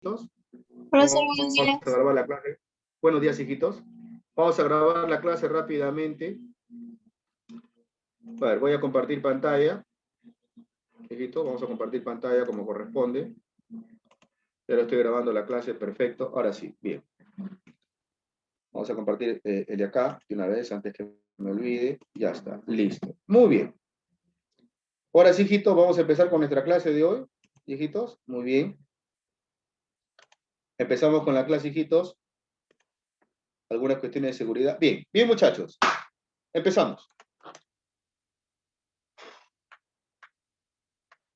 hijitos? Profesor, buenos Vamos días. a grabar la clase. Buenos días, hijitos. Vamos a grabar la clase rápidamente. A ver, voy a compartir pantalla. Hijitos, vamos a compartir pantalla como corresponde. Ya lo estoy grabando la clase, perfecto. Ahora sí, bien. Vamos a compartir el de acá de una vez, antes que me olvide. Ya está, listo. Muy bien. Ahora sí, hijitos, vamos a empezar con nuestra clase de hoy. Hijitos, muy bien. Empezamos con la clase, hijitos. Algunas cuestiones de seguridad. Bien, bien, muchachos. Empezamos.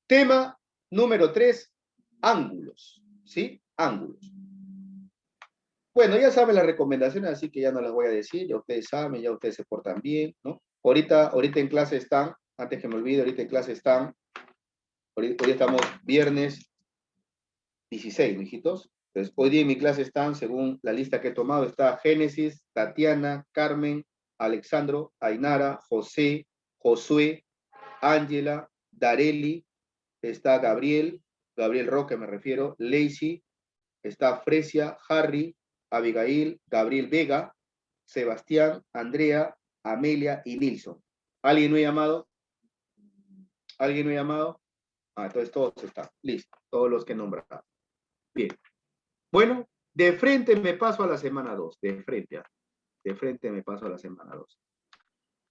Tema número 3, ángulos. ¿Sí? Ángulos. Bueno, ya saben las recomendaciones, así que ya no las voy a decir. Ya ustedes saben, ya ustedes se portan bien, ¿no? Ahorita en clase están, antes que me olvide, ahorita en clase están, hoy estamos viernes 16, hijitos. Entonces, hoy día en mi clase están, según la lista que he tomado, está Génesis, Tatiana, Carmen, Alexandro, Ainara, José, Josué, Ángela, Dareli, está Gabriel Roque me refiero, Lacey, está Fresia, Harry, Abigail, Gabriel Vega, Sebastián, Andrea, Amelia y Nilsson. ¿Alguien no ha llamado? ¿Alguien no ha llamado? Ah, entonces todos están. Listo, todos los que he nombrado. Bien. Bueno, de frente me paso a la semana 2. De frente me paso a la semana 2.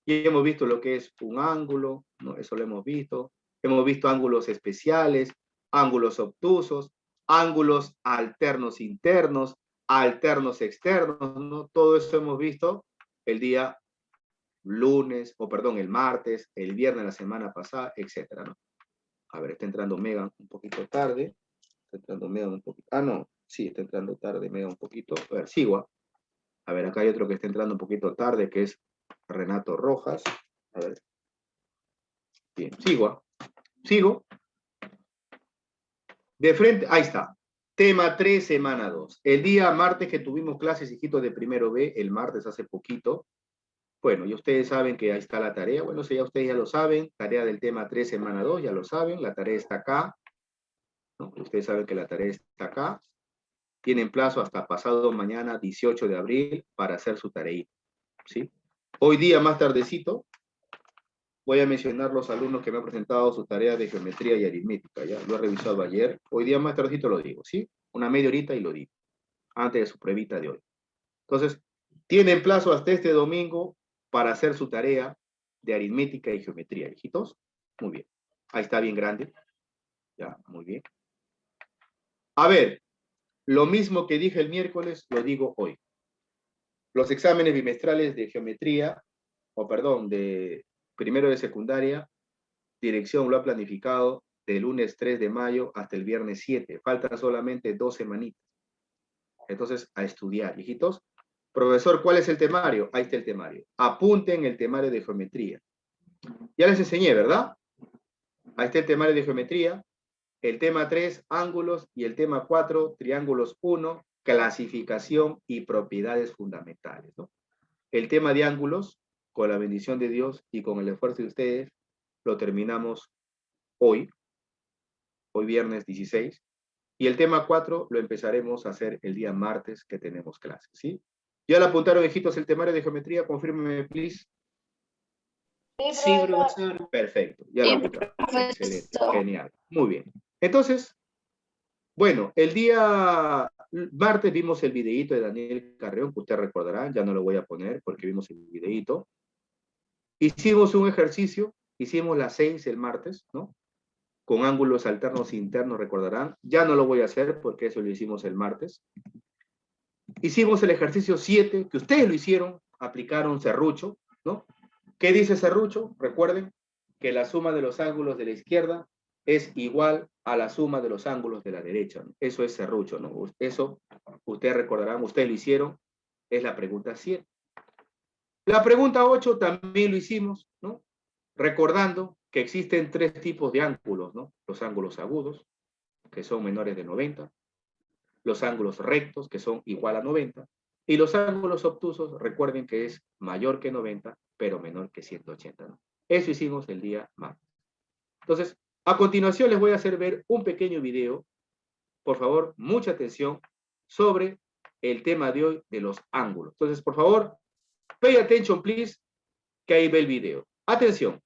Y hemos visto lo que es un ángulo, ¿no? Eso lo hemos visto. Hemos visto ángulos especiales, ángulos obtusos, ángulos alternos internos, alternos externos, ¿no? Todo eso hemos visto el día lunes, o perdón, el martes, el viernes de la semana pasada, etcétera, ¿no? A ver, está entrando Megan un poquito tarde. Está entrando Megan un poquito. Ah, no, sí, está entrando tarde Megan un poquito. A ver, sigo. A ver, acá hay otro que está entrando un poquito tarde, que es Renato Rojas. A ver. Bien, sigo. De frente, ahí está. Tema 3, semana 2. El día martes que tuvimos clases, hijitos, de primero B, el martes hace poquito. Bueno, y ustedes saben que ahí está la tarea. Bueno, si ya ustedes ya lo saben, tarea del tema 3, semana 2, ya lo saben. La tarea está acá, ¿no? Ustedes saben que la tarea está acá. Tienen plazo hasta pasado mañana, 18 de abril, para hacer su tarea, ¿sí? Hoy día, más tardecito, voy a mencionar los alumnos que me han presentado su tarea de geometría y aritmética, ¿ya? Lo he revisado ayer. Hoy día más tardecito lo digo, ¿sí? Una media horita y lo digo, antes de su pruebita de hoy. Entonces, tienen plazo hasta este domingo para hacer su tarea de aritmética y geometría, hijitos. Muy bien. Ahí está bien grande. Ya, muy bien. A ver, lo mismo que dije el miércoles, lo digo hoy. Los exámenes bimestrales de geometría, o perdón, de primero de secundaria, dirección lo ha planificado del lunes 3 de mayo hasta el viernes 7. Faltan solamente 2 semanitas. Entonces, a estudiar, hijitos. Profesor, ¿cuál es el temario? Ahí está el temario. Apunten el temario de geometría. Ya les enseñé, ¿verdad? Ahí está el temario de geometría. El tema 3, ángulos, y el tema 4, triángulos 1, clasificación y propiedades fundamentales, ¿no? El tema de ángulos, con la bendición de Dios y con el esfuerzo de ustedes, lo terminamos hoy viernes 16, y el tema 4 lo empezaremos a hacer el día martes que tenemos clases, ¿sí? ¿Ya le apuntaron, hijitos, el temario de geometría? Confírmeme, please. Sí, profesor. Perfecto, ya lo apuntaron. Excelente, genial, muy bien. Entonces, bueno, el día martes vimos el videíto de Daniel Carreón, que ustedes recordarán, ya no lo voy a poner porque vimos el videíto. Hicimos un ejercicio, hicimos las 6 el martes, ¿no? Con ángulos alternos internos, recordarán. Ya no lo voy a hacer porque eso lo hicimos el martes. Hicimos el ejercicio 7, que ustedes lo hicieron, aplicaron serrucho, ¿no? ¿Qué dice serrucho? Recuerden que la suma de los ángulos de la izquierda es igual a la suma de los ángulos de la derecha, ¿no? Eso es serrucho, ¿no? Eso ustedes recordarán, ustedes lo hicieron, es la pregunta 7. La pregunta 8 también lo hicimos, ¿no? Recordando que existen 3 tipos de ángulos, ¿no? Los ángulos agudos, que son menores de 90, los ángulos rectos, que son igual a 90, y los ángulos obtusos, recuerden que es mayor que 90, pero menor que 180, ¿no? Eso hicimos el día martes. Entonces, a continuación les voy a hacer ver un pequeño video por favor, mucha atención sobre el tema de hoy de los ángulos. Entonces, por favor, pay attention, please, que ahí ve el video. Atención.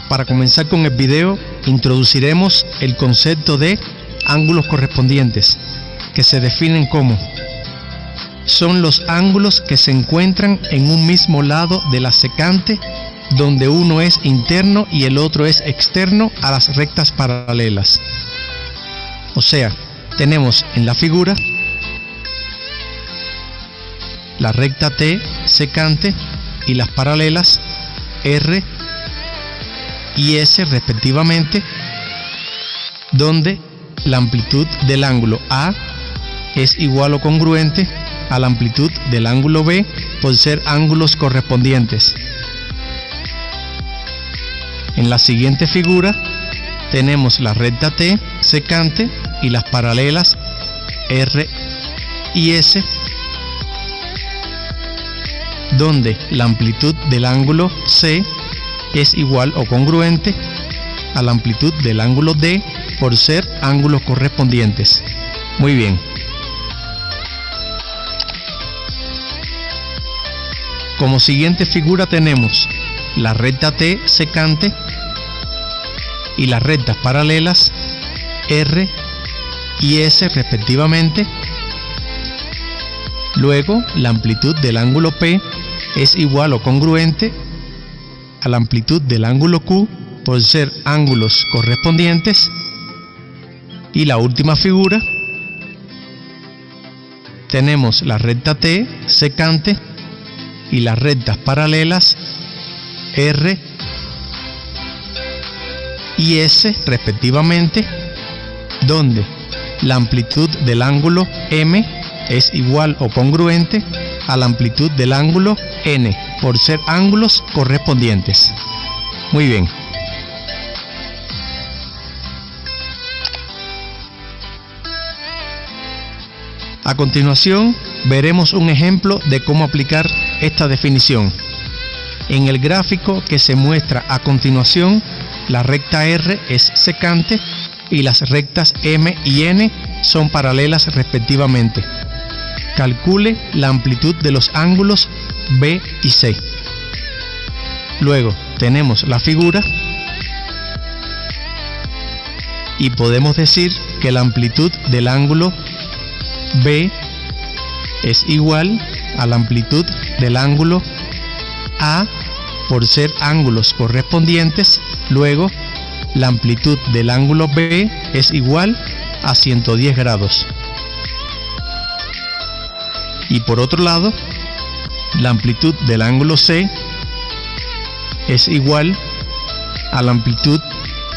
Para comenzar con el video, introduciremos el concepto de ángulos correspondientes, que se definen como: son los ángulos que se encuentran en un mismo lado de la secante, donde uno es interno y el otro es externo a las rectas paralelas. O sea, tenemos en la figura la recta T secante y las paralelas R y S respectivamente, donde la amplitud del ángulo A es igual o congruente a la amplitud del ángulo B por ser ángulos correspondientes. En la siguiente figura tenemos la recta T secante y las paralelas R y S, donde la amplitud del ángulo C es igual o congruente a la amplitud del ángulo D por ser ángulos correspondientes. Muy bien. Como siguiente figura tenemos la recta T secante y las rectas paralelas R y S respectivamente. Luego, la amplitud del ángulo P es igual o congruente a la amplitud del ángulo Q por ser ángulos correspondientes. Y la última figura tenemos la recta T secante y las rectas paralelas R y S respectivamente, donde la amplitud del ángulo M es igual o congruente a la amplitud del ángulo N por ser ángulos correspondientes. Muy bien. A continuación, veremos un ejemplo de cómo aplicar esta definición. En el gráfico que se muestra a continuación, la recta R es secante y las rectas M y N son paralelas respectivamente. Calcule la amplitud de los ángulos B y C. Luego tenemos la figura y podemos decir que la amplitud del ángulo B es igual a la amplitud del ángulo A por ser ángulos correspondientes. Luego, la amplitud del ángulo B es igual a 110 grados. Y por otro lado, la amplitud del ángulo C es igual a la amplitud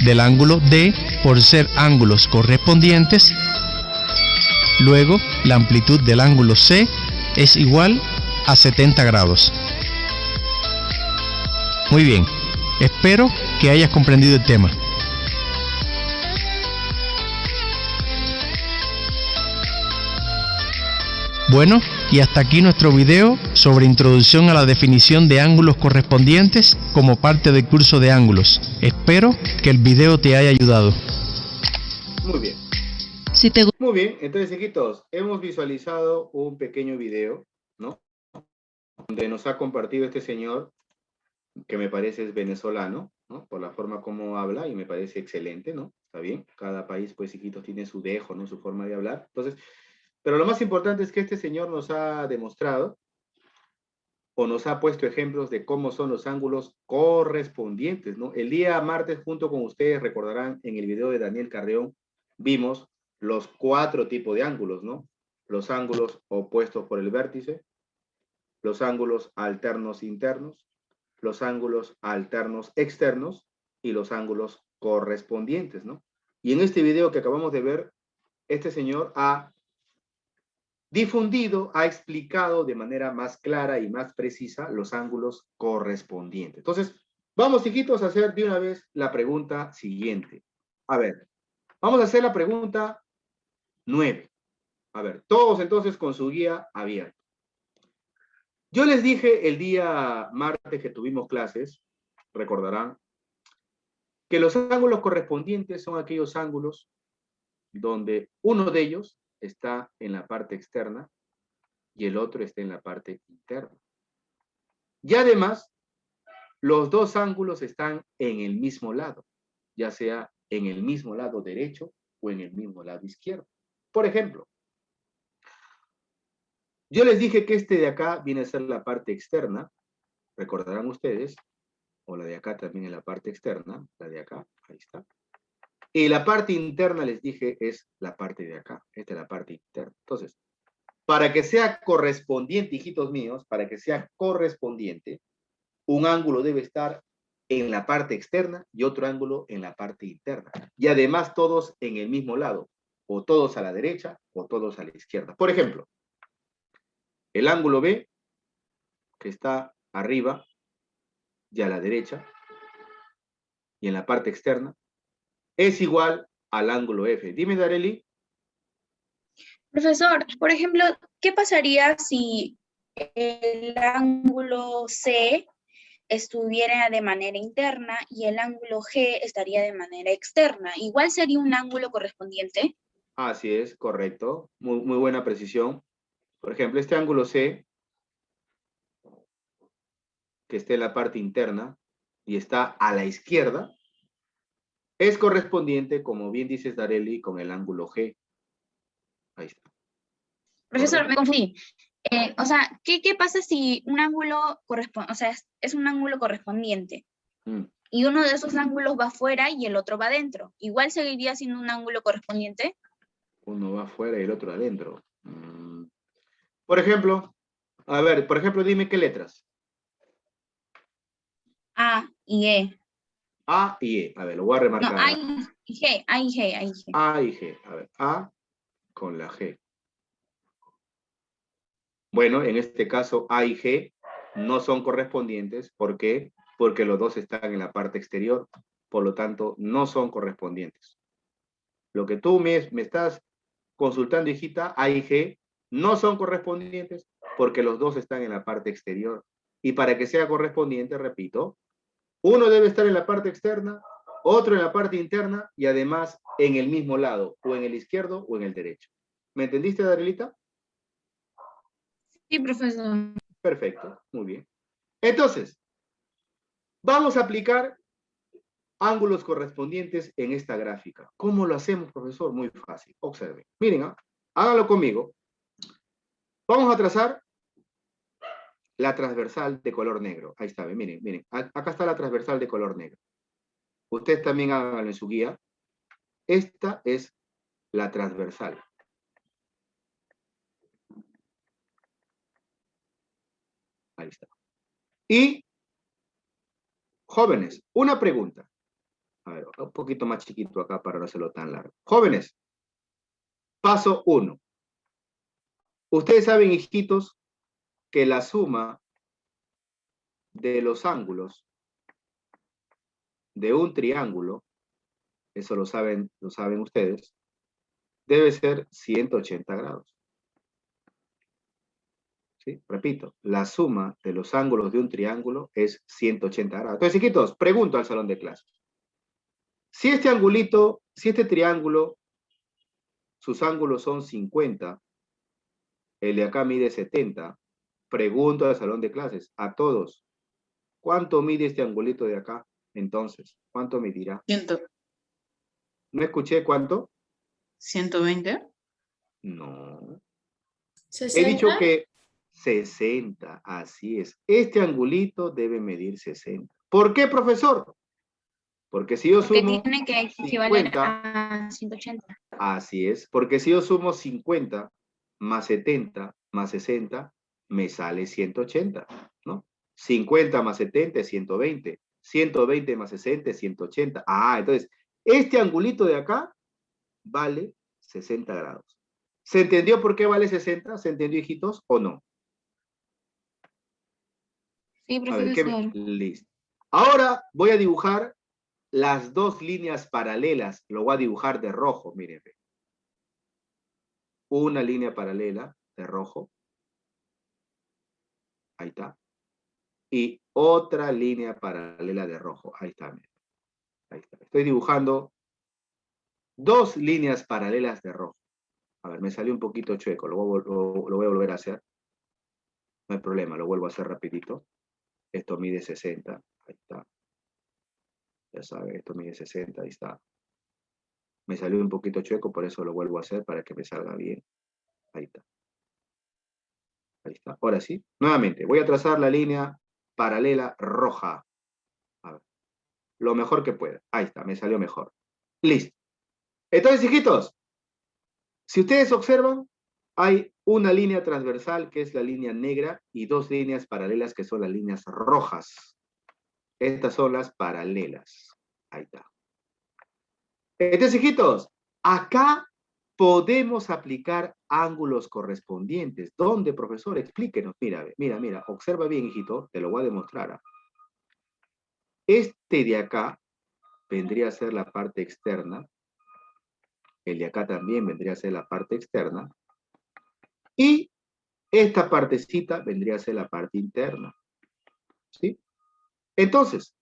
del ángulo D por ser ángulos correspondientes. Luego, la amplitud del ángulo C es igual a 70 grados. Muy bien, espero que hayas comprendido el tema. Bueno, y hasta aquí nuestro video sobre introducción a la definición de ángulos correspondientes como parte del curso de ángulos. Espero que el video te haya ayudado. Muy bien. Muy bien, entonces, hijitos, hemos visualizado un pequeño video, ¿no? Donde nos ha compartido este señor, que me parece es venezolano, ¿no? Por la forma como habla, y me parece excelente, ¿no? Está bien, cada país, pues, hijitos, tiene su dejo, ¿no? Su forma de hablar. Entonces, pero lo más importante es que este señor nos ha demostrado, o nos ha puesto ejemplos de cómo son los ángulos correspondientes, ¿no? El día martes, junto con ustedes, recordarán, en el video de Daniel Carreón, vimos los 4 tipos de ángulos, ¿no? los ángulos opuestos por el vértice, los ángulos alternos internos, los ángulos alternos externos y los ángulos correspondientes, ¿no? Y en este video que acabamos de ver, este señor ha difundido, ha explicado de manera más clara y más precisa los ángulos correspondientes. Entonces, vamos, hijitos, a hacer de una vez la pregunta siguiente. A ver, vamos a hacer la pregunta 9. A ver, todos entonces con su guía abierta. Yo les dije el día martes que tuvimos clases, recordarán, que los ángulos correspondientes son aquellos ángulos donde uno de ellos está en la parte externa y el otro está en la parte interna. Y además, los dos ángulos están en el mismo lado, ya sea en el mismo lado derecho o en el mismo lado izquierdo. Por ejemplo, yo les dije que este de acá viene a ser la parte externa, recordarán ustedes, o la de acá también es la parte externa, la de acá, ahí está. Y la parte interna, les dije, es la parte de acá. Esta es la parte interna. Entonces, para que sea correspondiente, hijitos míos, para que sea correspondiente, un ángulo debe estar en la parte externa y otro ángulo en la parte interna. Y además todos en el mismo lado, o todos a la derecha o todos a la izquierda. Por ejemplo, el ángulo B, que está arriba y a la derecha, y en la parte externa, es igual al ángulo F. Dime, Darely. Profesor, por ejemplo, ¿qué pasaría si el ángulo C estuviera de manera interna y el ángulo G estaría de manera externa? ¿Igual sería un ángulo correspondiente? Así es, correcto. Muy buena precisión. Por ejemplo, este ángulo C, que está en la parte interna y está a la izquierda, es correspondiente, como bien dices, Darely, con el ángulo G. Ahí está. Profesor, Correcto. me confundí. O sea, ¿qué pasa si un ángulo es un ángulo correspondiente y uno de esos ángulos va afuera y el otro va adentro? ¿Igual seguiría siendo un ángulo correspondiente? Uno va afuera y el otro adentro. Por ejemplo, a ver, por ejemplo, dime qué letras. A y E. A y E. A ver, lo voy a No, remarcar. A y G, A y G, A y G. A y G. A ver, A con la G. Bueno, en este caso, A y G no son correspondientes. ¿Por qué? Porque los dos están en la parte exterior. Por lo tanto, no son correspondientes. Lo que tú me estás consultando, hijita, A y G no son correspondientes porque los dos están en la parte exterior. Y para que sea correspondiente, repito, uno debe estar en la parte externa, otro en la parte interna y además en el mismo lado, o en el izquierdo o en el derecho. ¿Me entendiste, Darelita? Sí, profesor. Perfecto, muy bien. Entonces, vamos a aplicar ángulos correspondientes en esta gráfica. ¿Cómo lo hacemos, profesor? Muy fácil. Observen. Miren, háganlo conmigo. Vamos a trazar la transversal de color negro. Ahí está, miren, miren. Acá está la transversal de color negro. Ustedes también háganlo en su guía. Esta es la transversal. Ahí está. Y, jóvenes, una pregunta. A ver, un poquito más chiquito acá para no hacerlo tan largo. Jóvenes, paso 1. Ustedes saben, hijitos, que la suma de los ángulos de un triángulo, eso lo saben ustedes, debe ser 180 grados. ¿Sí? Repito, la suma de los ángulos de un triángulo es 180 grados. Entonces, hijitos, pregunto al salón de clases. Si este triángulo, sus ángulos son 50, el de acá mide 70, pregunto al salón de clases, a todos, ¿cuánto mide este angulito de acá? Entonces, ¿cuánto medirá? 100. ¿No escuché cuánto? 120. No. 60. He dicho que 60, así es. Este angulito debe medir 60. ¿Por qué, profesor? Porque si yo Porque sumo tiene que equivaler 50, a 180. así es, porque si yo sumo 50 más 70 más 60 me sale 180, ¿no? 50 más 70 es 120. 120 más 60 es 180. Ah, entonces, este angulito de acá vale 60 grados. ¿Se entendió por qué vale 60? ¿Se entendió, hijitos, o no? Sí, A ver, profesor. listo. Ahora voy a dibujar las dos líneas paralelas. Lo voy a dibujar de rojo, miren. Una línea paralela de rojo. Ahí está. Y otra línea paralela de rojo. Ahí está, miren. Ahí está. Estoy dibujando dos líneas paralelas de rojo. A ver, me salió un poquito chueco. Lo voy a volver a hacer. No hay problema, lo vuelvo a hacer rapidito. Esto mide 60. Ahí está. Ya saben, esto mide 60. Ahí está. Me salió un poquito chueco, por eso lo vuelvo a hacer para que me salga bien. Ahí está. Ahí está. Ahora sí. Nuevamente, voy a trazar la línea paralela roja. A ver. Lo mejor que pueda. Ahí está, me salió mejor. Listo. Entonces, hijitos, si ustedes observan, hay una línea transversal que es la línea negra y dos líneas paralelas que son las líneas rojas. Estas son las paralelas. Ahí está. Entonces, hijitos, acá podemos aplicar ángulos correspondientes. ¿Dónde, profesor? Explíquenos. Mira, mira, observa bien, hijito, te lo voy a demostrar. Este de acá vendría a ser la parte externa. El de acá también vendría a ser la parte externa. Y esta partecita vendría a ser la parte interna. ¿Sí? Entonces,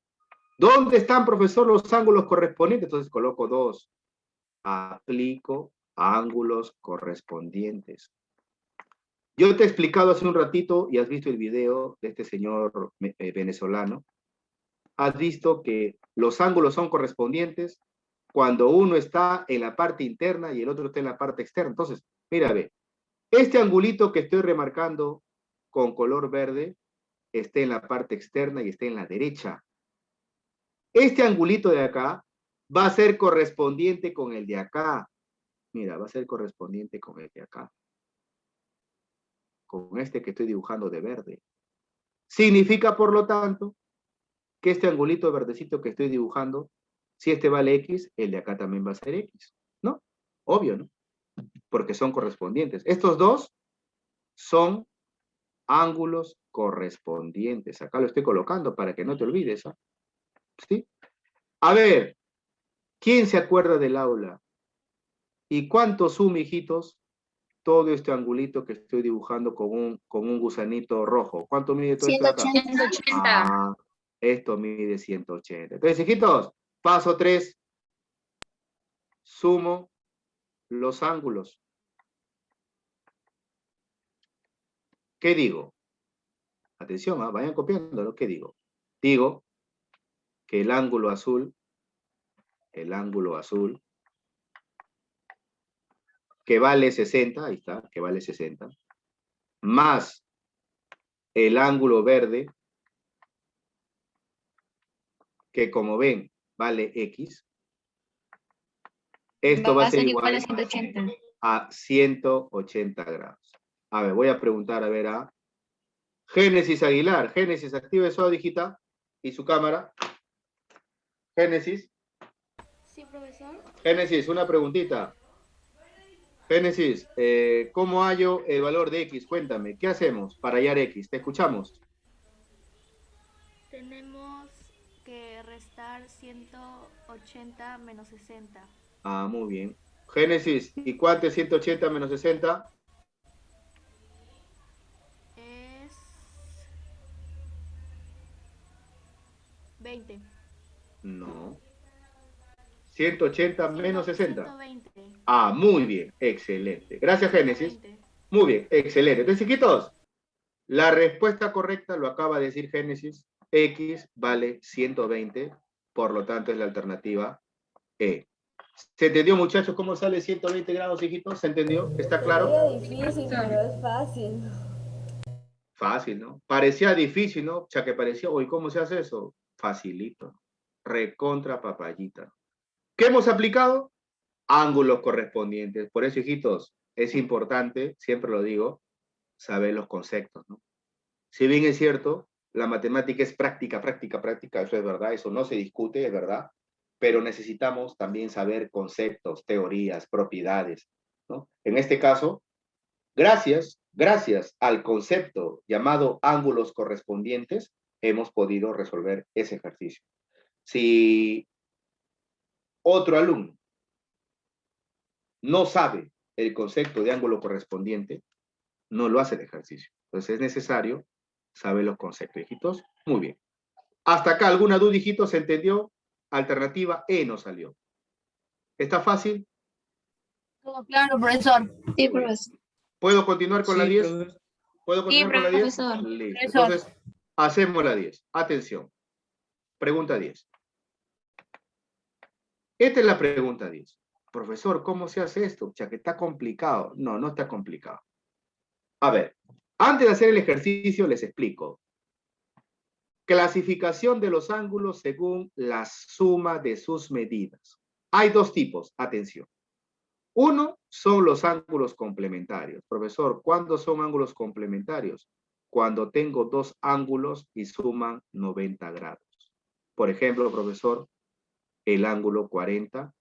¿dónde están, profesor, los ángulos correspondientes? Entonces coloco dos. Aplico ángulos correspondientes. Yo te he explicado hace un ratito y has visto el video de este señor venezolano. Has visto que los ángulos son correspondientes cuando uno está en la parte interna y el otro está en la parte externa. Entonces, mira, ve, este angulito que estoy remarcando con color verde está en la parte externa y está en la derecha. Este angulito de acá va a ser correspondiente con el de acá. Mira, va a ser correspondiente con el de acá. Con este que estoy dibujando de verde. Significa, por lo tanto, que este angulito verdecito que estoy dibujando, si este vale X, el de acá también va a ser X. ¿No? Obvio, ¿no? Porque son correspondientes. Estos dos son ángulos correspondientes. Acá lo estoy colocando para que no te olvides. ¿Ah? ¿Sí? A ver, ¿quién se acuerda del aula? ¿Y cuánto suma, hijitos, todo este angulito que estoy dibujando con un gusanito rojo? ¿Cuánto mide todo esto de acá? 180. Ah, esto mide 180. Entonces, hijitos, paso 3. Sumo los ángulos. ¿Qué digo? Atención, vayan copiándolo. ¿Qué digo? Digo que el ángulo azul, que vale 60, ahí está, que vale 60, más el ángulo verde, que como ven, vale X, esto va a ser igual a 180. a 180 grados. A ver, voy a preguntar, a ver, a Génesis Aguilar. Génesis, active su dígita y su cámara. Génesis. Sí, profesor. Génesis, una preguntita. Génesis, ¿cómo hallo el valor de X? Cuéntame, ¿qué hacemos para hallar X? Te escuchamos. Tenemos que restar 180 menos 60. Ah, muy bien. Génesis, ¿y cuánto es 180 menos 60? Es 20. No. 180 menos 60. 120. Ah, muy bien, excelente. Gracias, Génesis. 120. Muy bien, excelente. Entonces, chiquitos, la respuesta correcta lo acaba de decir Génesis. X vale 120, por lo tanto es la alternativa E. ¿Se entendió, muchachos, cómo sale 120 grados, hijitos? ¿Se entendió? ¿Está claro? Parecía difícil, pero es fácil. Fácil, ¿no? Parecía difícil, ¿no? Ya que parecía, oye, ¿cómo se hace eso? Facilito. Recontra papayita. ¿Qué hemos aplicado? Ángulos correspondientes. Por eso, hijitos, es importante, siempre lo digo, saber los conceptos, ¿no? Si bien es cierto, la matemática es práctica, eso es verdad, eso no se discute, es verdad, pero necesitamos también saber conceptos, teorías, propiedades, ¿no? En este caso, gracias al concepto llamado ángulos correspondientes, hemos podido resolver ese ejercicio. Si otro alumno no sabe el concepto de ángulo correspondiente, no lo hace el ejercicio. Entonces es necesario saber los conceptos, hijitos. Muy bien. Hasta acá, ¿alguna duda, hijitos? ¿Se entendió? Alternativa E no salió. ¿Está fácil? Todo claro, profesor. Sí, profesor. ¿Puedo continuar con la 10? profesor. ¿Puedo continuar con la 10? profesor. Listo. Profesor. Entonces, hacemos la 10. Atención. Pregunta 10. Esta es la pregunta 10. Profesor, ¿cómo se hace esto? Ya que está complicado. No, no está complicado. A ver, antes de hacer el ejercicio les explico. Clasificación de los ángulos según la suma de sus medidas. Hay dos tipos, atención. Uno son los ángulos complementarios. Profesor, ¿cuándo son ángulos complementarios? Cuando tengo dos ángulos y suman 90 grados. Por ejemplo, profesor, el ángulo 40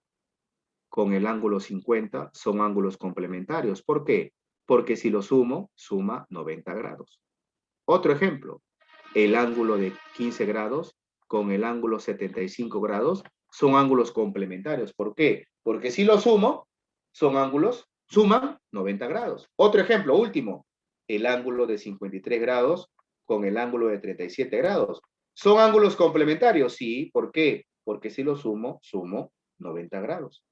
con el ángulo 50 son ángulos complementarios. ¿Por qué? Porque si lo sumo, suma 90 grados. Otro ejemplo, el ángulo de 15 grados con el ángulo 75 grados son ángulos complementarios. ¿Por qué? Porque si lo sumo, son ángulos, suman 90 grados. Otro ejemplo, último, el ángulo de 53 grados con el ángulo de 37 grados. ¿Son ángulos complementarios? Sí, ¿por qué? Porque si lo sumo, sumo 90 grados.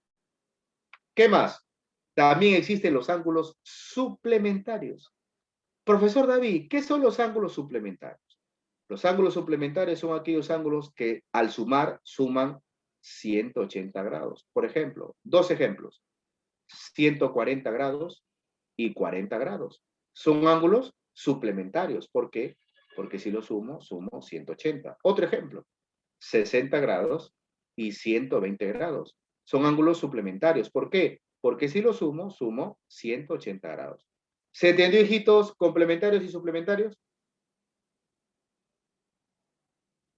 ¿Qué más? También existen los ángulos suplementarios. Profesor David, ¿qué son los ángulos suplementarios? Los ángulos suplementarios son aquellos ángulos que al sumar suman 180 grados. Por ejemplo, dos ejemplos, 140 grados y 40 grados. Son ángulos suplementarios. ¿Por qué? Porque si lo sumo, sumo 180. Otro ejemplo, 60 grados y 120 grados. Son ángulos suplementarios. ¿Por qué? Porque si lo sumo, sumo 180 grados. ¿Se entendió, hijitos, complementarios y suplementarios?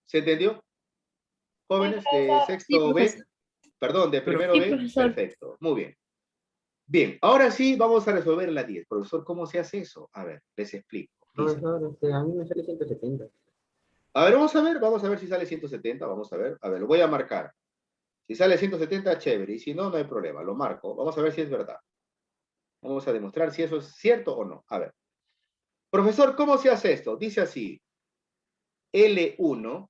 ¿Se entendió? Jóvenes de sexto B, perdón, de primero B, perfecto, muy bien. Bien, ahora sí vamos a resolver la 10. Profesor, ¿cómo se hace eso? A ver, les explico. Dice, Profesor, a mí me sale 170. a ver vamos a ver si sale 170, vamos a ver, lo voy a marcar. Si sale 170, chévere, y si no, no hay problema, lo marco. Vamos a ver si es verdad. Vamos a demostrar si eso es cierto o no. A ver. Profesor, ¿cómo se hace esto? Dice así, L1,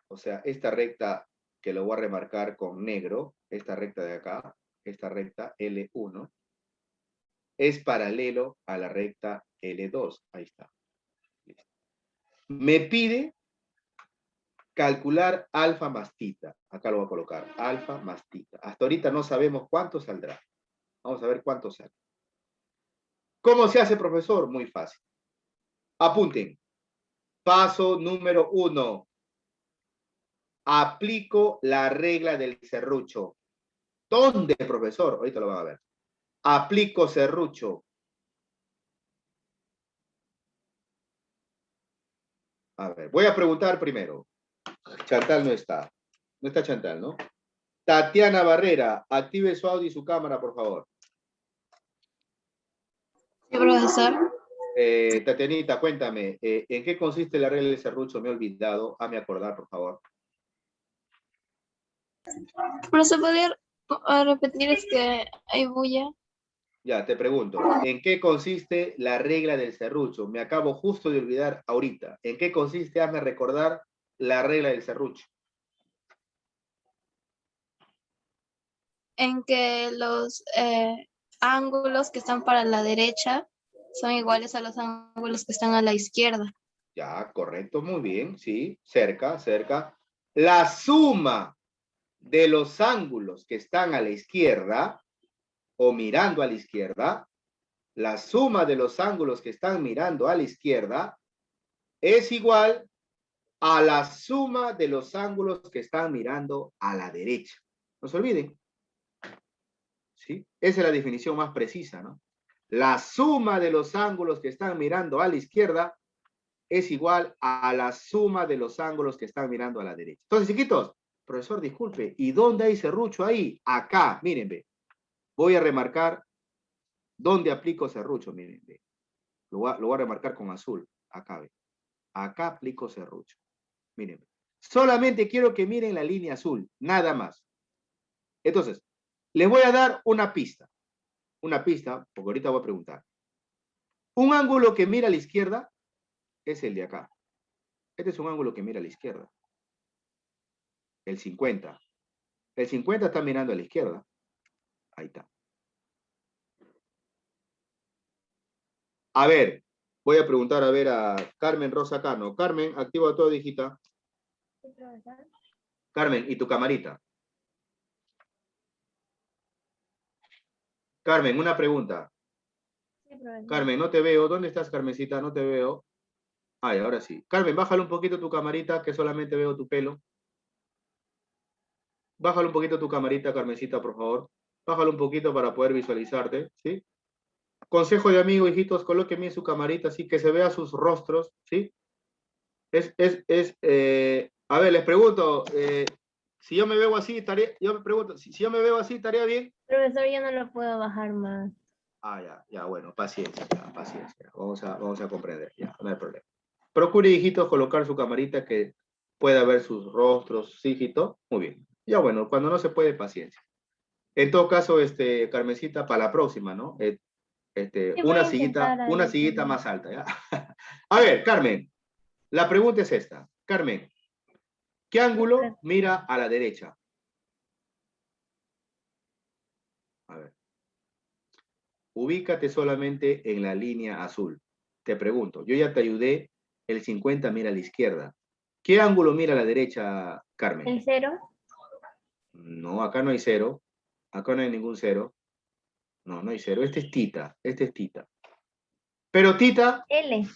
o sea, esta recta que lo voy a remarcar con negro, esta recta de acá, esta recta L1, es paralelo a la recta L2. Ahí está. Me pide calcular alfa más tita. Acá lo voy a colocar, alfa más tita. Hasta ahorita no sabemos cuánto saldrá. Vamos a ver cuánto sale. ¿Cómo se hace, profesor? Muy fácil. Apunten. Paso número 1. Aplico la regla del serrucho. ¿Dónde, profesor? Ahorita lo van a ver. Aplico serrucho. A ver, voy a preguntar primero. Chantal no está. No está Chantal, ¿no? Tatiana Barrera, active su audio y su cámara, por favor. Sí, profesor. Tatianita, cuéntame, ¿en qué consiste la regla del serrucho? Me he olvidado. Hazme acordar, por favor. Profesor, ¿podría repetir? Es que hay bulla. Ya, te pregunto, ¿en qué consiste la regla del serrucho? Me acabo justo de olvidar ahorita. ¿En qué consiste? Hazme recordar la regla del serrucho. En que los ángulos que están para la derecha son iguales a los ángulos que están a la izquierda. Ya, correcto, muy bien, sí, cerca, cerca. La suma de los ángulos que están a la izquierda o mirando a la izquierda, la suma de los ángulos que están mirando a la izquierda es igual a la suma de los ángulos que están mirando a la derecha. No se olviden. ¿Sí? Esa es la definición más precisa, ¿no? La suma de los ángulos que están mirando a la izquierda es igual a la suma de los ángulos que están mirando a la derecha. Entonces, chiquitos, profesor, disculpe, ¿y dónde hay serrucho ahí? Acá, miren, ve. Voy a remarcar dónde aplico serrucho, miren, ve. Lo voy a remarcar con azul. Acá, ve. Acá aplico serrucho. Miren, ve. Solamente quiero que miren la línea azul, nada más. Entonces, les voy a dar una pista. Una pista, porque ahorita voy a preguntar. Un ángulo que mira a la izquierda es el de acá. Este es un ángulo que mira a la izquierda. El 50. El 50 está mirando a la izquierda. Ahí está. A ver, voy a preguntar a ver a Carmen Rosa Cano. Carmen, activa todo, hijita. Sí, profesor. Carmen, ¿y tu camarita? Carmen, una pregunta. Sí, profesor. Carmen, no te veo. ¿Dónde estás, Carmencita? No te veo. Ay, ahora sí. Carmen, bájale un poquito tu camarita, que solamente veo tu pelo. Bájale un poquito tu camarita, Carmencita, por favor. Bájale un poquito para poder visualizarte, ¿sí? Consejo de amigo, hijitos, colóquenme en su camarita, así que se vea sus rostros, ¿sí? A ver, les pregunto, si yo me veo así, yo me pregunto, si yo me veo así, ¿estaría bien? Profesor, yo no lo puedo bajar más. Ah, ya, bueno, paciencia, ya, paciencia. Vamos a comprender, ya, no hay problema. Procure, hijitos, colocar su camarita que pueda ver sus rostros, sí, hijito. Muy bien. Ya, bueno, cuando no se puede, paciencia. En todo caso, Carmencita, para la próxima, ¿no? Sí, voy a intentar una ahí sillita también. más alta, ¿ya? A ver, Carmen, la pregunta es esta. Carmen, ¿qué ángulo mira a la derecha? A ver. Ubícate solamente en la línea azul. Te pregunto, yo ya te ayudé, el 50 mira a la izquierda. ¿Qué ángulo mira a la derecha, Carmen? ¿El 0? No, acá no hay cero. Acá no hay ningún cero. No, no hay cero. Este es tita. Este es tita. Pero tita, L.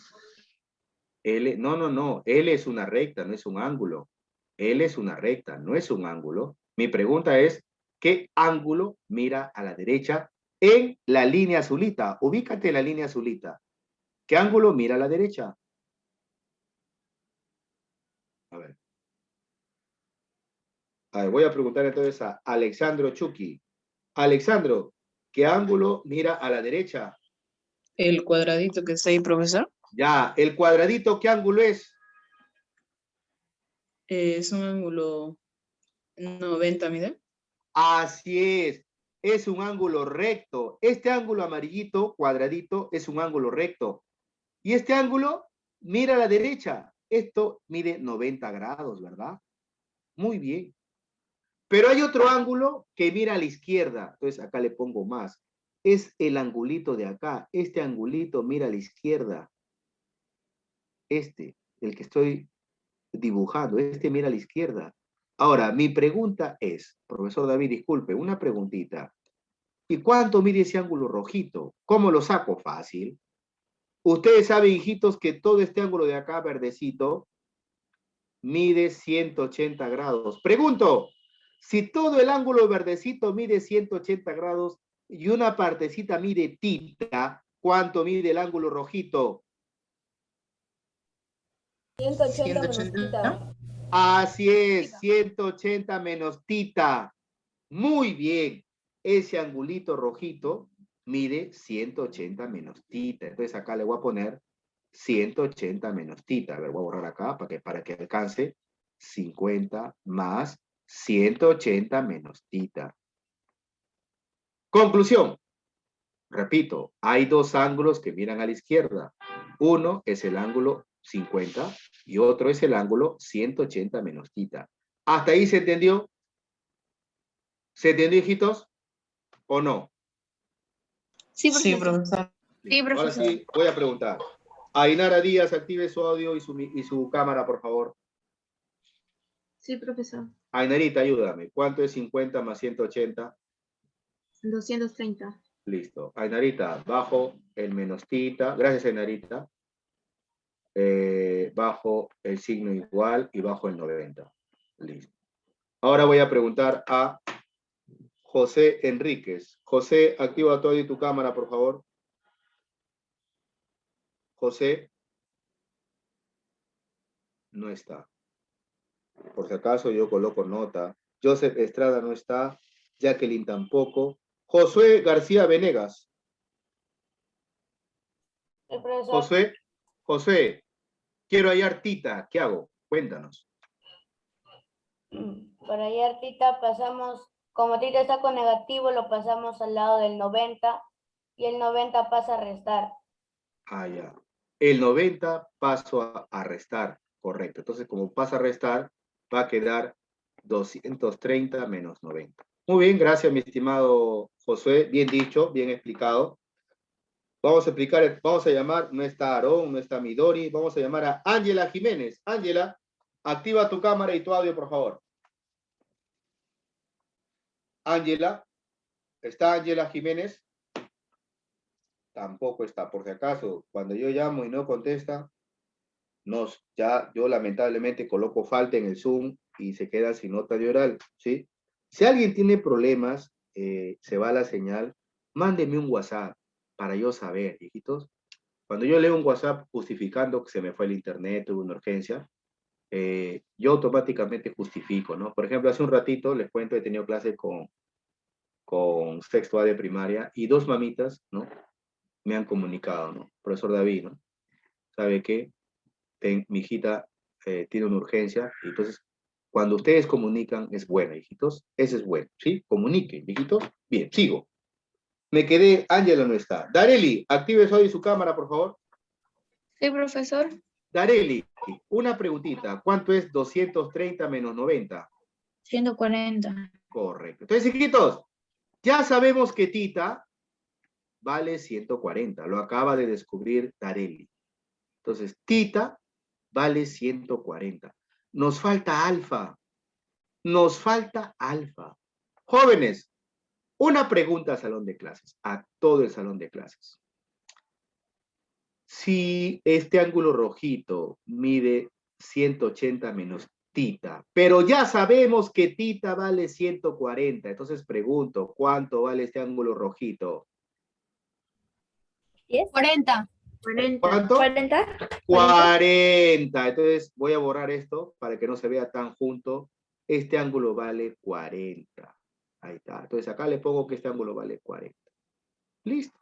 L, no. L es una recta, no es un ángulo. L es una recta, no es un ángulo. Mi pregunta es, ¿qué ángulo mira a la derecha en la línea azulita? Ubícate en la línea azulita. ¿Qué ángulo mira a la derecha? A ver. A ver, voy a preguntar entonces a Alexandro Chucky. Alexandro, ¿qué ángulo mira a la derecha? El cuadradito que está ahí, profesor, Ya, el cuadradito, ¿qué ángulo es? es un ángulo 90, mire. Así es un ángulo recto. Este ángulo amarillito, cuadradito, es un ángulo recto. Y este ángulo, mira a la derecha. Esto mide 90 grados, ¿verdad? Muy bien. Pero hay otro ángulo que mira a la izquierda. Entonces acá le pongo más. Es el angulito de acá. Este angulito mira a la izquierda. El que estoy dibujando, mira a la izquierda. Ahora, mi pregunta es, profesor David, disculpe, una preguntita. ¿Y cuánto mide ese ángulo rojito? ¿Cómo lo saco? Fácil. Ustedes saben, hijitos, que todo este ángulo de acá, verdecito, mide 180 grados. Pregunto, si todo el ángulo verdecito mide 180 grados y una partecita mide tita, ¿cuánto mide el ángulo rojito? 180 menos 180. tita. Así es, 180 menos tita. Muy bien. Ese angulito rojito mide 180 menos tita. Entonces acá le voy a poner 180 menos tita. A ver, voy a borrar acá para que alcance 50 más 180 menos tita. Conclusión. Repito, hay dos ángulos que miran a la izquierda. Uno es el ángulo 50 y otro es el ángulo 180 menos tita. ¿Hasta ahí se entendió? ¿Se entendió, hijitos? ¿O no? Sí, Sí, profesor. profesor. Sí, Ahora profesor. sí, voy a preguntar. Ainara Díaz, active su audio y su cámara, por favor. Sí, profesor. Ainarita, ayúdame. ¿Cuánto es 50 más 180? 230. Listo. Ainarita, bajo el menos tita. Gracias, Ainarita. Bajo el signo igual y bajo el 90. Listo. Ahora voy a preguntar a José Enríquez. José, activa tu audio y tu cámara, por favor. José no está. Por si acaso yo coloco nota. Joseph Estrada no está. Jacqueline tampoco. Josué García Venegas. El profesor. Josué, quiero hallar Tita. ¿Qué hago? Cuéntanos. Para hallar Tita pasamos, como Tita está con negativo, lo pasamos al lado del 90 y el 90 pasa a restar. Ah, ya. El 90 paso a restar. Correcto. Entonces, como pasa a restar, va a quedar 230 menos 90. Muy bien, gracias, mi estimado Josué. Bien dicho, bien explicado. Vamos a llamar, no está Aarón, no está Midori, vamos a llamar a Ángela Jiménez. Ángela, activa tu cámara y tu audio, por favor. Ángela, ¿está Ángela Jiménez? Tampoco está, por si acaso, cuando yo llamo y no contesta, yo lamentablemente coloco falta en el Zoom y se queda sin nota de oral, ¿sí? Si alguien tiene problemas, se va la señal, mándeme un WhatsApp para yo saber, hijitos. Cuando yo leo un WhatsApp justificando que se me fue el internet, tuve una urgencia, yo automáticamente justifico, ¿no? Por ejemplo, hace un ratito, les cuento, he tenido clase con sexto A de primaria y 2 mamitas, ¿no? Me han comunicado, ¿no? Profesor David, ¿no? ¿Sabe qué? Mi hijita tiene una urgencia, y entonces, cuando ustedes comunican, es buena, hijitos. Ese es bueno, ¿sí? Comuniquen, hijitos. Bien, sigo. Me quedé, Ángela no está. Dareli, active hoy su cámara, por favor. Sí, profesor. Dareli, una preguntita. ¿Cuánto es 230 menos 90? 140. Correcto. Entonces, hijitos, ya sabemos que Tita vale 140. Lo acaba de descubrir Dareli. Entonces, Tita vale 140. Nos falta alfa. Nos falta alfa. Jóvenes, una pregunta al salón de clases, a todo el salón de clases. Si este ángulo rojito mide 180 menos tita, pero ya sabemos que tita vale 140, entonces pregunto, ¿cuánto vale este ángulo rojito? 40. ¿Cuánto? 40. 40. Entonces voy a borrar esto para que no se vea tan junto. Este ángulo vale 40. Ahí está. Entonces acá le pongo que este ángulo vale 40. Listo.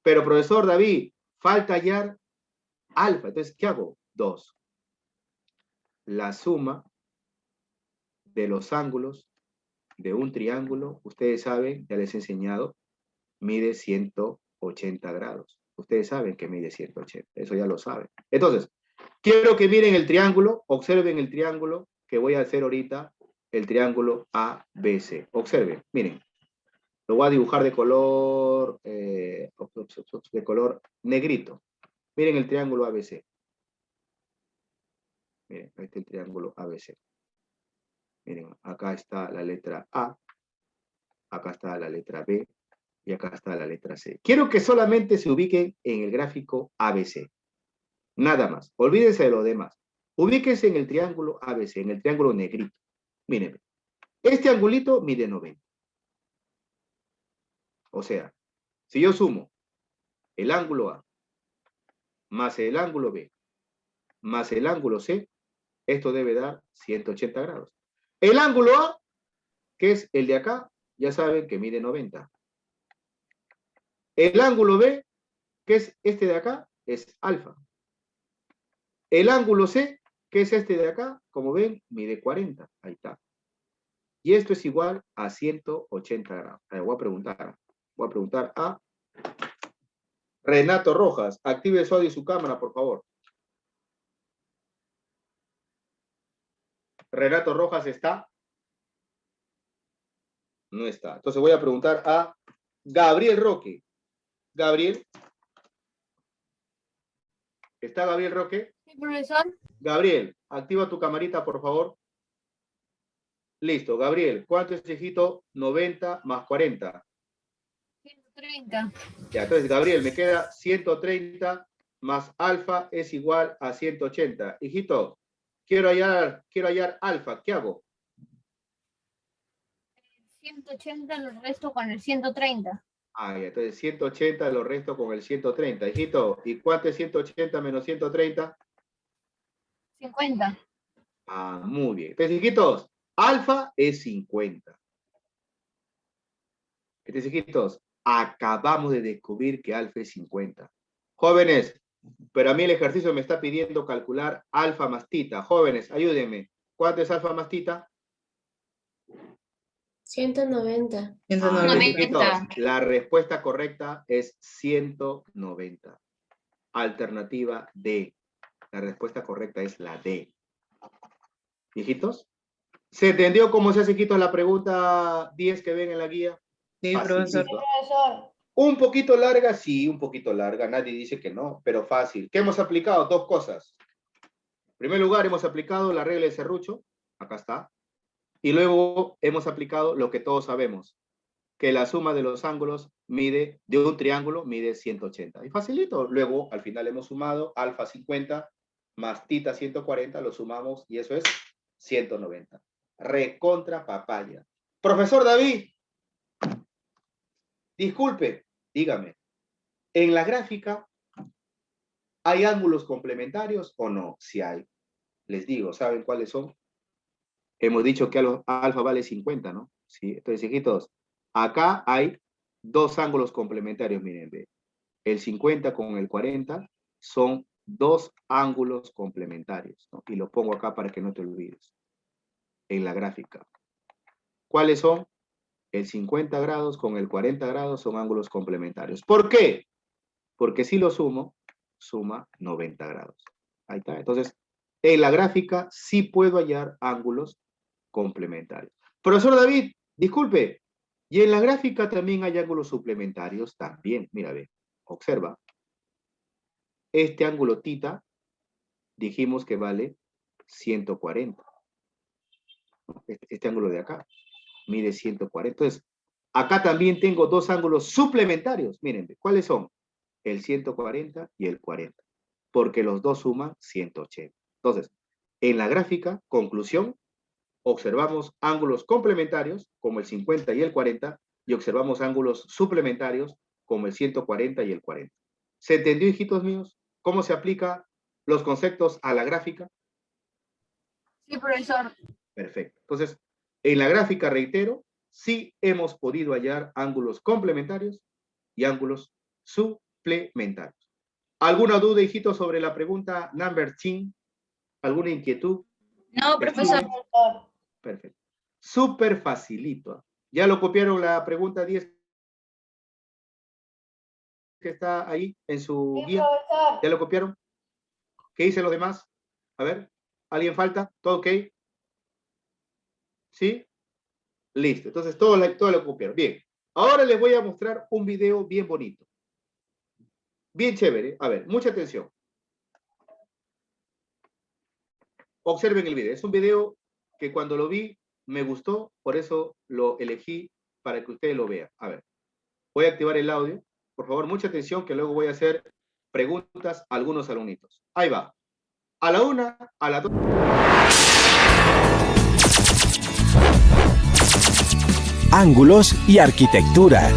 Pero profesor David, falta hallar alfa. Entonces, ¿qué hago? 2. La suma de los ángulos de un triángulo, ustedes saben, ya les he enseñado, mide 180 grados. Ustedes saben que mide 180. Eso ya lo saben. Entonces, quiero que miren el triángulo, observen el triángulo que voy a hacer ahorita, el triángulo ABC. Observen, miren. Lo voy a dibujar de color negrito. Miren el triángulo ABC. Miren, ahí está el triángulo ABC. Miren, acá está la letra A, acá está la letra B y acá está la letra C. Quiero que solamente se ubiquen en el gráfico ABC. Nada más. Olvídense de lo demás. Ubíquense en el triángulo ABC, en el triángulo negrito. Miren, este angulito mide 90. O sea, si yo sumo el ángulo A más el ángulo B más el ángulo C, esto debe dar 180 grados. El ángulo A, que es el de acá, ya saben que mide 90. El ángulo B, que es este de acá, es alfa. El ángulo C, que es este de acá, como ven, mide 40. Ahí está. Y esto es igual a 180 grados. Voy a preguntar a Renato Rojas. Active su audio y su cámara, por favor. Renato Rojas está. No está. Entonces voy a preguntar a Gabriel Roque. Gabriel. ¿Está Gabriel Roque? Sí, profesor. Gabriel, activa tu camarita, por favor. Listo, Gabriel. ¿Cuánto es, hijito? 90 más 40. 130. Ya, entonces, Gabriel, me queda 130 más alfa es igual a 180. Hijito, quiero hallar alfa. ¿Qué hago? 180 lo resto con el 130. Ah, ya, entonces 180 lo resto con el 130. Hijito, ¿y cuánto es 180 menos 130? 50. Ah, muy bien. Entonces, hijitos, alfa es 50. Entonces, hijitos, acabamos de descubrir que alfa es 50. Jóvenes, pero a mí el ejercicio me está pidiendo calcular alfa más tita. Jóvenes, ayúdenme. ¿Cuánto es alfa más tita? 190. 190. Hijitos, la respuesta correcta es 190. Alternativa D. La respuesta correcta es la D. ¿Hijitos? ¿Se entendió cómo se hace, hijitos, la pregunta 10 que ven en la guía? Sí, Facilito. profesor. Profesor, Un poquito larga, sí, un poquito larga. Nadie dice que no, pero fácil. ¿Qué hemos aplicado? Dos cosas. En primer lugar, hemos aplicado la regla de Serrucho. Acá está. Y luego hemos aplicado lo que todos sabemos, que la suma de los ángulos de un triángulo mide 180. Y facilito. Luego, al final hemos sumado alfa 50 más tita 140, lo sumamos y eso es 190. Recontra papaya. Profesor David, disculpe, dígame, ¿en la gráfica hay ángulos complementarios o no? Si hay. Les digo, ¿saben cuáles son? Hemos dicho que alfa vale 50, ¿no? Sí, entonces, hijitos, acá hay dos ángulos complementarios, miren, ve. El 50 con el 40 son dos ángulos complementarios, ¿no? Y lo pongo acá para que no te olvides. En la gráfica. ¿Cuáles son? El 50 grados con el 40 grados son ángulos complementarios. ¿Por qué? Porque si lo sumo, suma 90 grados. Ahí está. Entonces, en la gráfica sí puedo hallar ángulos complementarios. Profesor David, disculpe, y en la gráfica también hay ángulos suplementarios también. Mira, ve, observa. Este ángulo tita, dijimos que vale 140. Este ángulo de acá mide 140. Entonces, acá también tengo dos ángulos suplementarios. Miren, ¿cuáles son? El 140 y el 40. Porque los dos suman 180. Entonces, en la gráfica, conclusión, observamos ángulos complementarios, como el 50 y el 40, y observamos ángulos suplementarios, como el 140 y el 40. ¿Se entendió, hijitos míos, cómo se aplican los conceptos a la gráfica? Sí, profesor. Perfecto. Entonces, en la gráfica, reitero, sí hemos podido hallar ángulos complementarios y ángulos suplementarios. ¿Alguna duda, hijitos, sobre la pregunta number 10? ¿Alguna inquietud? No, profesor. Perfecto. Súper facilito. ¿Ya lo copiaron la pregunta 10 que está ahí en su sí, guía? profesor. ¿Ya lo copiaron? ¿Qué dicen los demás? A ver, ¿alguien falta? ¿Todo ok? ¿Sí? Listo. Entonces, todo lo copiaron. Bien. Ahora les voy a mostrar un video bien bonito. Bien chévere. A ver, mucha atención. Observen el video. Es un video que cuando lo vi me gustó, por eso lo elegí para que ustedes lo vean. A ver, voy a activar el audio. Por favor, mucha atención que luego voy a hacer preguntas a algunos alumnitos. Ahí va. A la 1, a la 2. Ángulos y arquitectura.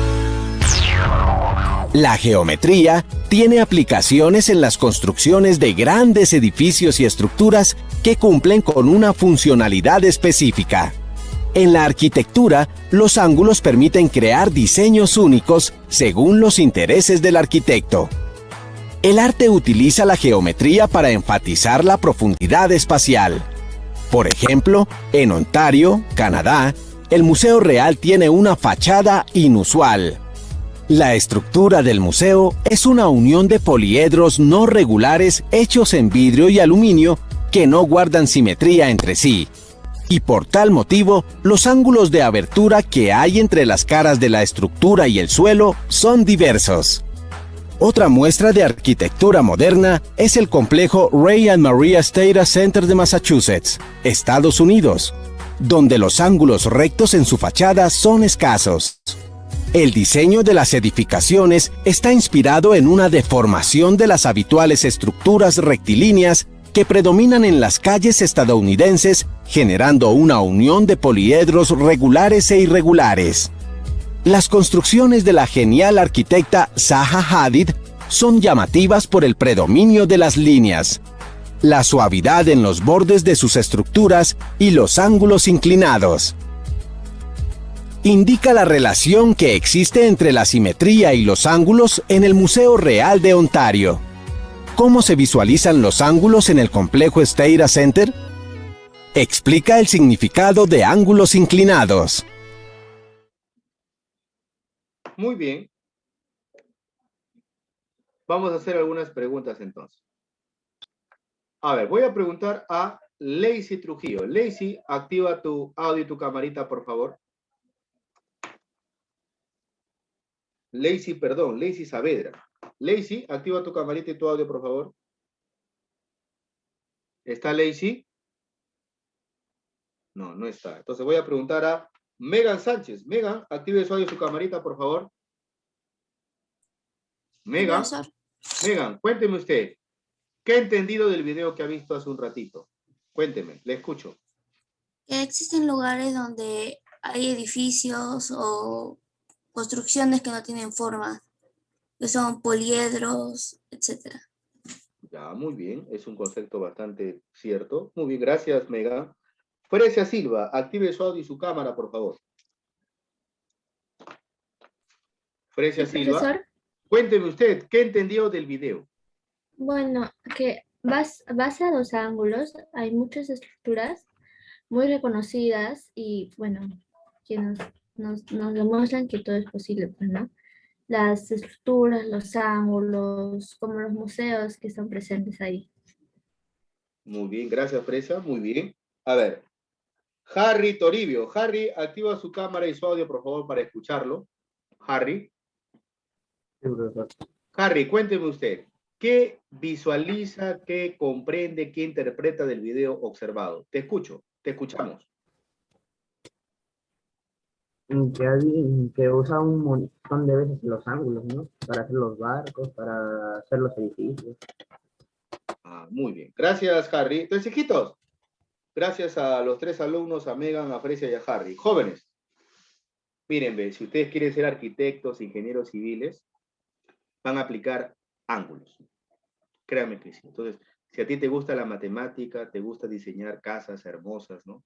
La geometría tiene aplicaciones en las construcciones de grandes edificios y estructuras que cumplen con una funcionalidad específica. En la arquitectura, los ángulos permiten crear diseños únicos según los intereses del arquitecto. El arte utiliza la geometría para enfatizar la profundidad espacial. Por ejemplo, en Ontario, Canadá, el Museo Real tiene una fachada inusual. La estructura del museo es una unión de poliedros no regulares hechos en vidrio y aluminio que no guardan simetría entre sí. Y por tal motivo, los ángulos de abertura que hay entre las caras de la estructura y el suelo son diversos. Otra muestra de arquitectura moderna es el complejo Ray and Maria Stata Center de Massachusetts, Estados Unidos, donde los ángulos rectos en su fachada son escasos. El diseño de las edificaciones está inspirado en una deformación de las habituales estructuras rectilíneas que predominan en las calles estadounidenses, generando una unión de poliedros regulares e irregulares. Las construcciones de la genial arquitecta Zaha Hadid son llamativas por el predominio de las líneas, la suavidad en los bordes de sus estructuras y los ángulos inclinados. Indica la relación que existe entre la simetría y los ángulos en el Museo Real de Ontario. ¿Cómo se visualizan los ángulos en el complejo Stara Center? Explica el significado de ángulos inclinados. Muy bien. Vamos a hacer algunas preguntas entonces. A ver, voy a preguntar a Lacey Trujillo. Lacey, activa tu audio y tu camarita, por favor. Lacey Saavedra. Lacey, activa tu camarita y tu audio, por favor. ¿Está Lacey? No, no está. Entonces voy a preguntar a Megan Sánchez. Megan, active su audio y su camarita, por favor. Megan, Megan, cuénteme usted. ¿Qué ha entendido del video que ha visto hace un ratito? Cuénteme, le escucho. Que existen lugares donde hay edificios o construcciones que no tienen forma, que son poliedros, etc. Ya, muy bien. Es un concepto bastante cierto. Muy bien, gracias, Megan. Fresia Silva, active su audio y su cámara, por favor. Fresia Sí, Silva, profesor. cuénteme usted, ¿qué entendió del video? Bueno, que base a los ángulos hay muchas estructuras muy reconocidas y bueno, que nos demuestran que todo es posible, pues, ¿no? Las estructuras, los ángulos, como los museos que están presentes ahí. Muy bien, gracias, Fresia, muy bien. A ver, Harry Toribio. Harry, activa su cámara y su audio, por favor, para escucharlo. Harry. Sí, profesor. Harry, cuénteme usted, ¿qué visualiza, qué comprende, qué interpreta del video observado? Te escucho, te escuchamos. Que usa un montón de veces los ángulos, ¿no? Para hacer los barcos, para hacer los edificios. Ah, muy bien. Gracias, Harry. Entonces, hijitos, gracias a los tres alumnos, a Megan, a Fresia y a Harry. Jóvenes, miren, ve, si ustedes quieren ser arquitectos, ingenieros civiles, van a aplicar ángulos. Créanme que sí. Entonces, si a ti te gusta la matemática, te gusta diseñar casas hermosas, ¿no?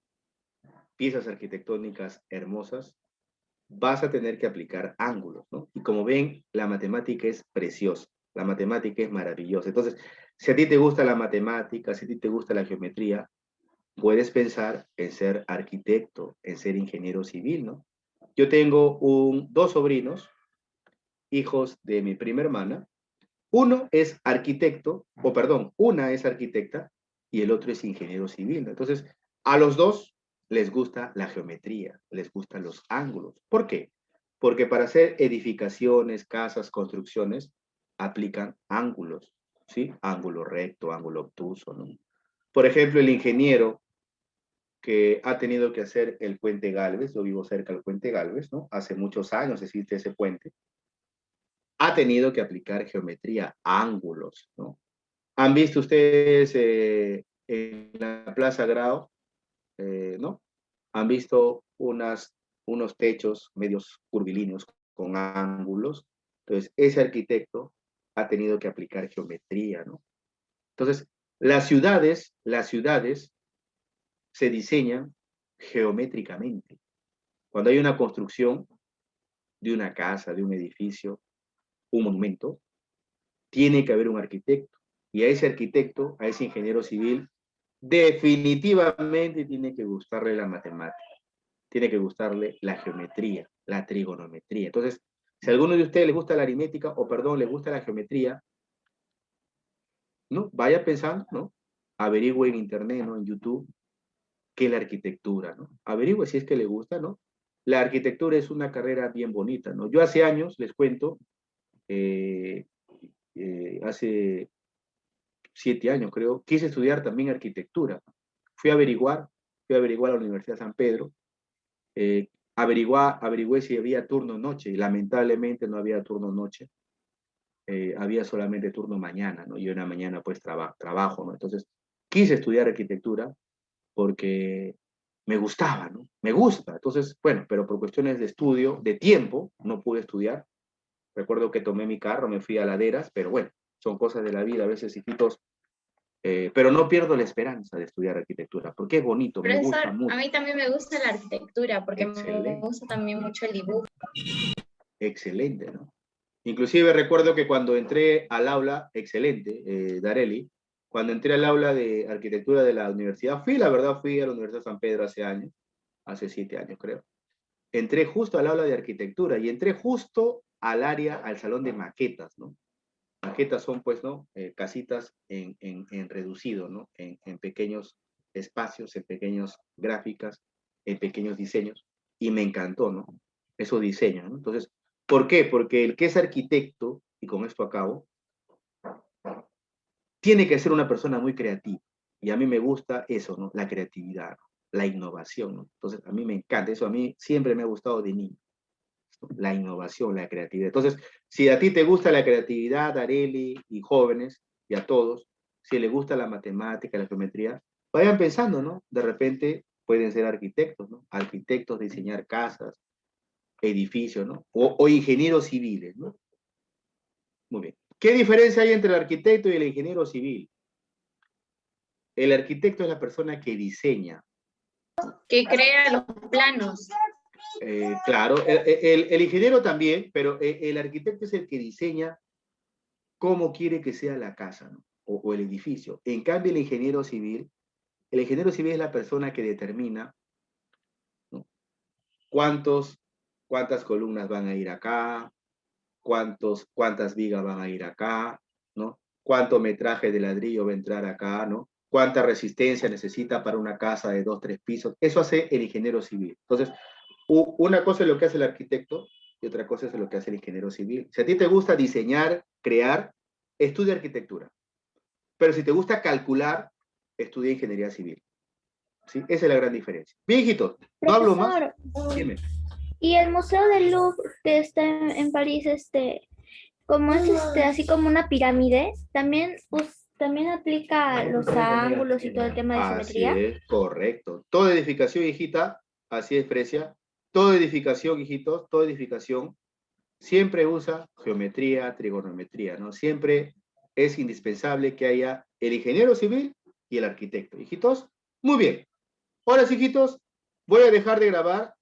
Piezas arquitectónicas hermosas, vas a tener que aplicar ángulos, ¿no? Y como ven, la matemática es preciosa, la matemática es maravillosa. Entonces, si a ti te gusta la matemática, si a ti te gusta la geometría, puedes pensar en ser arquitecto, en ser ingeniero civil, ¿no? Yo tengo dos sobrinos, hijos de mi prima hermana. Uno es arquitecto, o perdón, una es arquitecta y el otro es ingeniero civil, ¿no? Entonces, a los dos les gusta la geometría, les gustan los ángulos. ¿Por qué? Porque para hacer edificaciones, casas, construcciones, aplican ángulos, ¿sí? Ángulo recto, ángulo obtuso, ¿no? Por ejemplo, el ingeniero que ha tenido que hacer el puente Gálvez, yo vivo cerca del puente Gálvez, ¿no? Hace muchos años existe ese puente. Ha tenido que aplicar geometría, ángulos, ¿no? ¿Han visto ustedes en la Plaza Grau, ¿no? Han visto unos techos medios curvilíneos con ángulos. Entonces, ese arquitecto ha tenido que aplicar geometría, ¿no? Entonces, las ciudades se diseñan geométricamente. Cuando hay una construcción de una casa, de un edificio, un monumento, tiene que haber un arquitecto. Y a ese arquitecto, a ese ingeniero civil, definitivamente tiene que gustarle la matemática, tiene que gustarle la geometría, la trigonometría. Entonces, si a alguno de ustedes les gusta la aritmética, o perdón, les gusta la geometría, ¿no? Vaya pensando, ¿no? Averigüe en internet, ¿no? En YouTube, qué es la arquitectura, ¿no? Averigüe si es que le gusta, ¿no? La arquitectura es una carrera bien bonita, ¿no? Yo hace años, les cuento, hace 7 años creo, quise estudiar también arquitectura. Fui a averiguar a la Universidad de San Pedro, averigué si había turno noche, y lamentablemente no había turno noche, había solamente turno mañana, ¿no? Yo en la mañana pues trabajo, ¿no? Entonces quise estudiar arquitectura porque me gustaba, ¿no? Me gusta. Entonces, bueno, pero por cuestiones de estudio, de tiempo, no pude estudiar. Recuerdo que tomé mi carro, me fui a laderas, pero bueno, son cosas de la vida, a veces, hijitos. Pero no pierdo la esperanza de estudiar arquitectura, porque es bonito, me gusta Profesor, mucho. a mí también me gusta la arquitectura porque me Excelente, gusta también mucho el dibujo. excelente, ¿no? Inclusive recuerdo que cuando entré al aula, excelente, Dareli, cuando entré al aula de arquitectura de la universidad, fui a la Universidad de San Pedro hace años, hace 7 años creo. Entré justo al aula de arquitectura y entré justo al área, al salón de maquetas, ¿no? Maquetas son, pues, ¿no? Casitas en reducido, ¿no? En pequeños espacios, en pequeñas gráficas, en pequeños diseños. Y me encantó, ¿no? Esos diseños, ¿no? Entonces, ¿por qué? Porque el que es arquitecto, y con esto acabo, tiene que ser una persona muy creativa. Y a mí me gusta eso, ¿no? La creatividad, ¿no? La innovación, ¿no? Entonces, a mí me encanta. Eso a mí siempre me ha gustado de niño. La innovación, la creatividad. Entonces, si a ti te gusta la creatividad, Areli y jóvenes, y a todos, si les gusta la matemática, la geometría, vayan pensando, ¿no? De repente pueden ser arquitectos, ¿no? Arquitectos, diseñar casas, edificios, ¿no? O ingenieros civiles, ¿no? Muy bien. ¿Qué diferencia hay entre el arquitecto y el ingeniero civil? El arquitecto es la persona que diseña. Que crea los planos. Claro, el ingeniero también, pero el arquitecto es el que diseña cómo quiere que sea la casa, ¿no? O el edificio. En cambio, el ingeniero civil es la persona que determina, ¿no? Cuántas columnas van a ir acá, cuántas vigas van a ir acá, ¿no? Cuánto metraje de ladrillo va a entrar acá, ¿no? Cuánta resistencia necesita para una casa de 2, 3 pisos. Eso hace el ingeniero civil. Entonces, una cosa es lo que hace el arquitecto y otra cosa es lo que hace el ingeniero civil. Si a ti te gusta diseñar, crear, estudia arquitectura. Pero si te gusta calcular, estudia ingeniería civil. ¿Sí? Esa es la gran diferencia. Bien, hijitos, no hablo más. Profesor, Dime. y el Museo del Louvre que está en París, como es así como una pirámide, también aplica a los ángulos y todo el tema de Así simetría. es, correcto. Toda edificación, hijita, así es, Frecia. Toda edificación, hijitos, toda edificación siempre usa geometría, trigonometría, ¿no? Siempre es indispensable que haya el ingeniero civil y el arquitecto. Hijitos, muy bien. Ahora sí, hijitos, voy a dejar de grabar